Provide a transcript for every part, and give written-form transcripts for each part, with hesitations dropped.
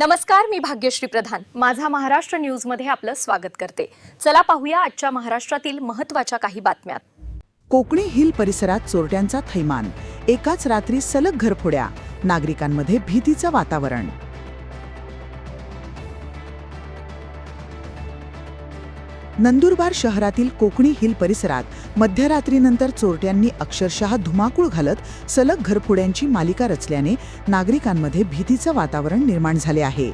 नमस्कार, मी भाग्यश्री प्रधान माझा महाराष्ट्र न्यूज मध्ये आपलं स्वागत करते। चला पाहूया आजच्या महाराष्ट्रातील महत्त्वाच्या काही बातम्या। कोकणी हिल परिसरात चोरट्यांचा थैमान, एकाच रात्री सलग घरफोड्या, नागरिकांमध्ये भीतीचं वातावरण। नंदुरबार शहरातील कोकणी हिल परिसरात मध्यरात्रीनंतर चोरट्यांनी अक्षरशः धुमाकूळ घालत सलग घरफोड्यांची मालिका रचल्याने नागरिकांमध्ये भीतीचं वातावरण निर्माण झाले आहे।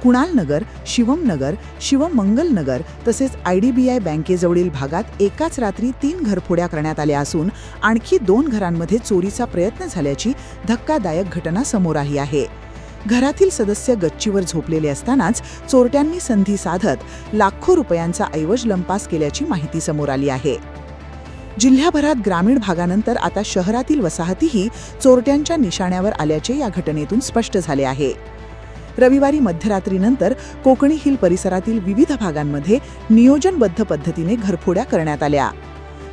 कुणाल नगर, शिवम नगर, शिवमंगल नगर तसेच IDBI बँकेजवळील भागात एकाच रात्री 3 घरफोड्या करण्यात आल्या असून आणखी 2 घरांमध्ये चोरीचा प्रयत्न झाल्याची धक्कादायक घटना समोर आली आहे। घरातील सदस्य गच्चीवर झोपलेले असतानाच चोरट्यांनी संधी साधत लाखो रुपयांचा ऐवज लंपास केल्याची माहिती समोर आली आहे। जिल्ह्याभरात ग्रामीण भागानंतर आता शहरातील वसाहतीही चोरट्यांच्या निशाण्यावर आल्याचे या घटनेतून स्पष्ट झाले आहे। रविवारी मध्यरात्रीनंतर कोकणी हिल परिसरातील विविध भागांमध्ये नियोजनबद्ध पद्धतीने घरफोड्या करण्यात आल्या।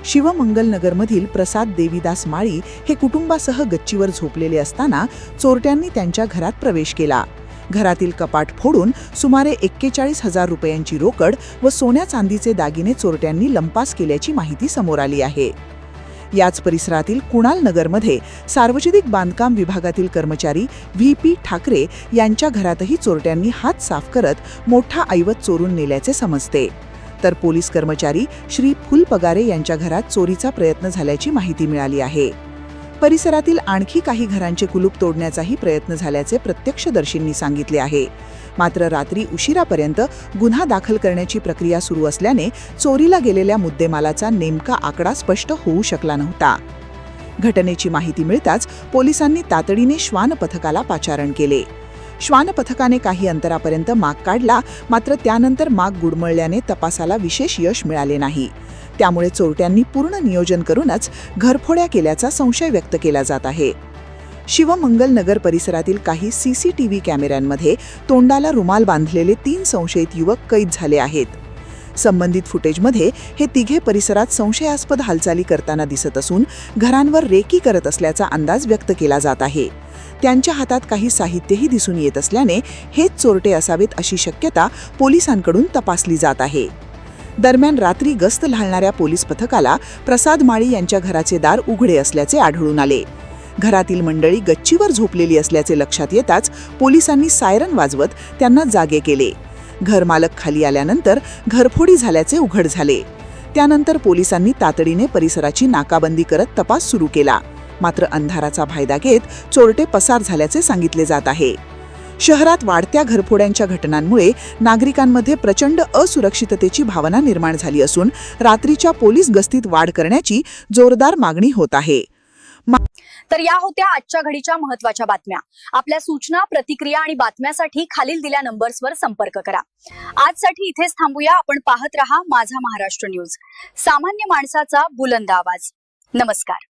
शिवमंगल नगरमधील प्रसाद देवीदास माळी हे कुटुंबासह गच्चीवर झोपलेले असताना चोरट्यांनी त्यांच्या घरात प्रवेश केला। घरातील कपाट फोडून सुमारे 41,000 रुपयांची रोकड व सोन्या चांदीचे दागिने चोरट्यांनी लंपास केल्याची माहिती समोर आली आहे। याच परिसरातील कुणाल नगरमध्ये सार्वजनिक बांधकाम विभागातील कर्मचारी VP ठाकरे यांच्या घरातही चोरट्यांनी हात साफ करत मोठा ऐवज चोरून नेल्याचे समजते। तर पोलीस कर्मचारी श्री फुलपगारे यांच्या घरात चोरीचा प्रयत्न झाल्याची माहिती मिळाली आहे। परिसरातील आणखी काही घरांचे कुलूप तोडण्याचाही प्रयत्न झाल्याचे प्रत्यक्षदर्शींनी सांगितले आहे। मात्र रात्री उशिरापर्यंत गुन्हा दाखल करण्याची प्रक्रिया सुरू असल्याने चोरीला गेलेल्या मुद्देमालाचा नेमका आकडा स्पष्ट होऊ शकला नव्हता। घटनेची माहिती मिळताच पोलिसांनी तातडीने श्वान पथकाला पाचारण केले। श्वान पथकाने काही अंतरापर्यंत माग काढला, मात्र त्यानंतर माग गुडमळल्याने तपासाला विशेष यश मिळाले नाही। त्यामुळे चोरट्यांनी पूर्ण नियोजन करूनच घरफोड्या केल्याचा संशय व्यक्त केला जात आहे। शिवमंगल नगर परिसरातील काही CCTV कॅमेऱ्यांमध्ये तोंडाला रुमाल बांधलेले 3 संशयित युवक कैद झाले आहेत। संबंधित फुटेजमध्ये हे तिघे परिसरात संशयास्पद हालचाली करताना दिसत असून घरांवर रेकी करत असल्याचा अंदाज व्यक्त केला जात आहे। त्यांच्या हातात काही साहित्यही दिसून येत असल्याने हेच चोरटे असावेत अशी शक्यता पोलिसांकडून तपासली जात आहे। दरम्यान रात्री गस्त घालणाऱ्या पोलीस पथकाला प्रसाद माळी यांच्या घराचे दार उघडे असल्याचे आढळून आले। घरातील मंडळी गच्चीवर झोपलेली असल्याचे लक्षात येताच पोलिसांनी सायरन वाजवत त्यांना जागे केले। घरमालक खाली आल्यानंतर घरफोडी झाल्याचे उघड झाले। त्यानंतर पोलिसांनी तातडीने परिसराची नाकाबंदी करत तपास सुरू केला। मात्र अंधाराचा फायदा घेत चोरटे पसार झाल्याचे सांगितले जात आहे। शहरात वाढत्या घरफोड्यांच्या घटनांमुळे नागरिकांमध्ये प्रचंड असुरक्षिततेची भावना निर्माण झाली असून रात्रीच्या पोलीस गस्तीत वाढ करण्याची जोरदार मागणी होत आहे। तर या होत्या आजच्या घडीच्या महत्त्वाच्या बातम्या। आपल्या सूचना, प्रतिक्रिया आणि बातम्यासाठी खालील दिल्या नंबर्सवर संपर्क करा। आजसाठी इथेच थांबूया। आपण पाहत रहा माझा महाराष्ट्र न्यूज, सामान्य माणसाचा बुलंद आवाज। नमस्कार।